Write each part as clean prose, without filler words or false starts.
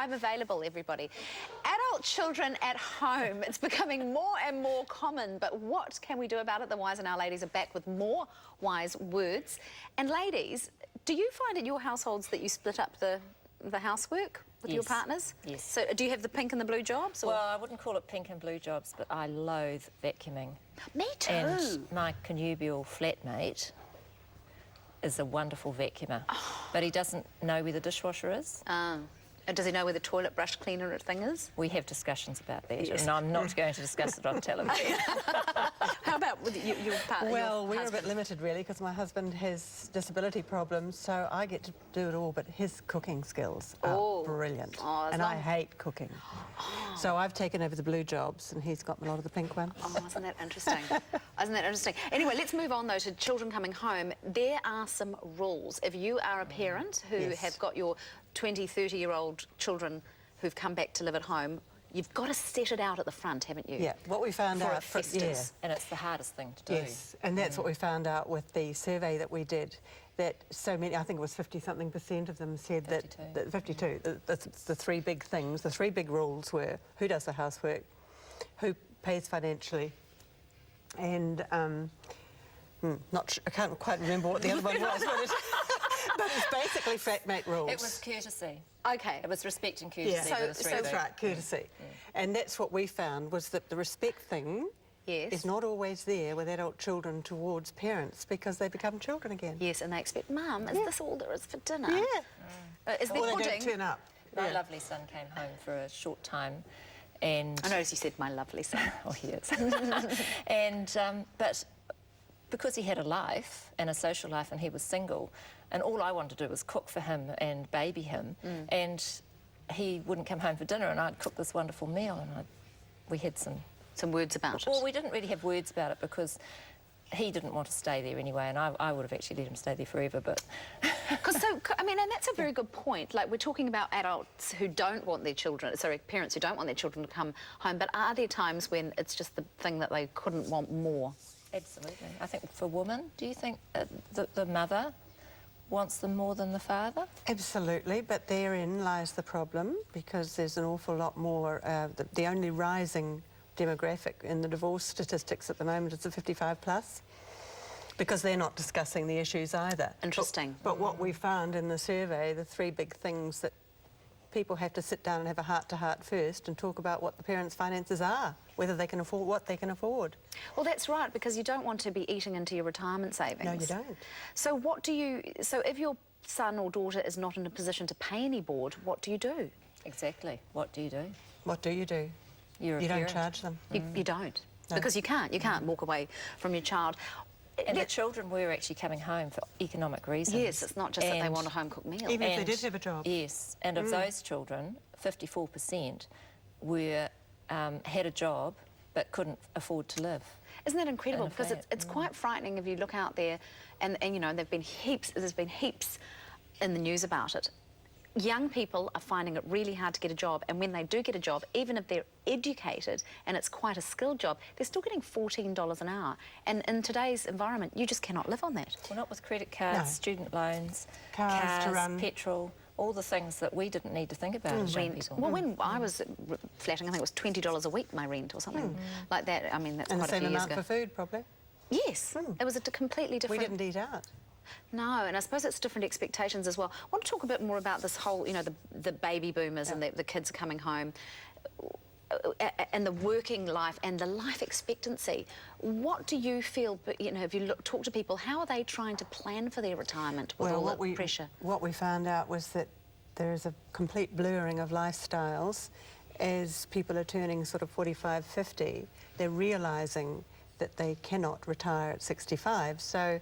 I'm available, everybody. Adult children at home. It's becoming more and more common, but what can we do about it? The Wise and Our ladies are back with more wise words. And ladies, do you find in your households that you split up the housework with your partners? Yes. So do you have the pink and the blue jobs? Or? Well, I wouldn't call it pink and blue jobs, but I loathe vacuuming. Me too. And my connubial flatmate is a wonderful vacuumer, but he doesn't know where the dishwasher is. And does he know where the toilet brush cleaner thing is? We have discussions about that, and I'm not going to discuss it on television. How about with your partner? Well, we're a bit limited, really, because my husband has disability problems, so I get to do it all, but his cooking skills are brilliant. And I hate cooking. So I've taken over the blue jobs, and he's got a lot of the pink ones. Oh, isn't that interesting? Isn't that interesting? Anyway, let's move on, though, to children coming home. There are some rules. If you are a parent who have got your 20, 30-year-old children who've come back to live at home, you've got to set it out at the front, haven't you? Yeah, what we found out... And it's the hardest thing to do. Yes, and that's what we found out with the survey that we did, that so many, I think it was 50-something% of them said 52. that 52, the three big things, the three big rules were who does the housework, who pays financially, and I can't quite remember what the other one was, but it's basically flatmate rules. It was courtesy. Okay. It was respect and courtesy. Yeah. So that's right, courtesy. And that's what we found, was that the respect thing is not always there with adult children towards parents, because they become children again. Yes, and they expect, Mum, is this all there is for dinner? Yeah. Is there or pudding? they don't turn up. My lovely son came home for a short time, and... I noticed you said my lovely son. Oh, he is. And, but because he had a life and a social life and he was single, and all I wanted to do was cook for him and baby him, and he wouldn't come home for dinner, and I'd cook this wwonderful meal, and we had some words about it. Well, we didn't really have words about it because he didn't want to stay there anyway, and I would have actually let him stay there forever, but... I mean, and that's a very good point. Like, we're talking about adults who don't want their children, sorry, parents who don't want their children to come home, but are there times when it's just the thing that they couldn't want more? Absolutely. I think for women, do you think the mother wants them more than the father? Absolutely, but therein lies the problem, because there's an awful lot more, the only rising demographic in the divorce statistics at the moment is the 55 plus, because they're not discussing the issues either. Interesting. But what we found in the survey, the three big things that people have to sit down and have a heart-to-heart first and talk about what the parents' finances are, whether they can afford what they can afford. Well, that's right, because you don't want to be eating into your retirement savings. No, you don't. So so if your son or daughter is not in a position to pay any board, what do you do? Exactly. What do you do? What do you do? You don't charge them. You don't. No. Because you can't walk away from your child. And the children were actually coming home for economic reasons. Yes, it's not just that they want a home-cooked meal. Even if they did have a job. Yes, and of those children, 54% were, had a job but couldn't afford to live. Isn't that incredible? Because it's quite frightening if you look out there, and you know, there's been heaps in the news about it. Young people are finding it really hard to get a job, and when they do get a job, even if they're educated and it's quite a skilled job, they're still getting $14 an hour. And in today's environment, you just cannot live on that. Well, not with credit cards, student loans, cars to run, petrol, all the things that we didn't need to think about as young people. Well, when I was flatting, I think it was $20 a week, my rent, or something like that. I mean, that's quite a few years ago. And the same amount for food, probably? Yes, it was a completely different... We didn't eat out. No, and I suppose it's different expectations as well. I want to talk a bit more about this whole, you know, the baby boomers and the kids are coming home, and the working life and the life expectancy. What do you feel, you know, if you talk to people, how are they trying to plan for their retirement with all the pressure? What we found out was that there is a complete blurring of lifestyles. As people are turning sort of 45, 50, they're realising that they cannot retire at 65, so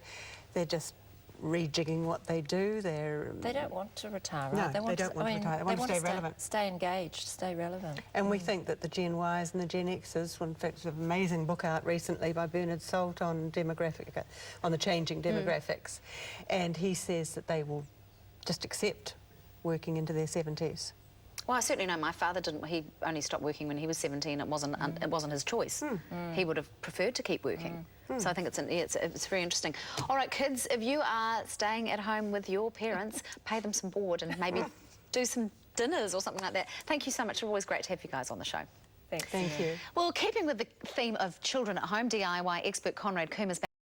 they're just rejigging what they do. They don't want to retire, right? No, they don't want to retire. They want to stay relevant. Stay engaged, stay relevant. And we think that the Gen Ys and the Gen Xs, in fact, there's an amazing book out recently by Bernard Salt on the changing demographics, and he says that they will just accept working into their 70s. Well, I certainly know my father didn't. He only stopped working when he was 17. It wasn't his choice. He would have preferred to keep working. So I think it's very interesting. All right, kids, if you are staying at home with your parents, pay them some board and maybe do some dinners or something like that. Thank you so much. It's always great to have you guys on the show. Thanks. Thank you. Well, keeping with the theme of children at home, DIY expert Conrad Coomer's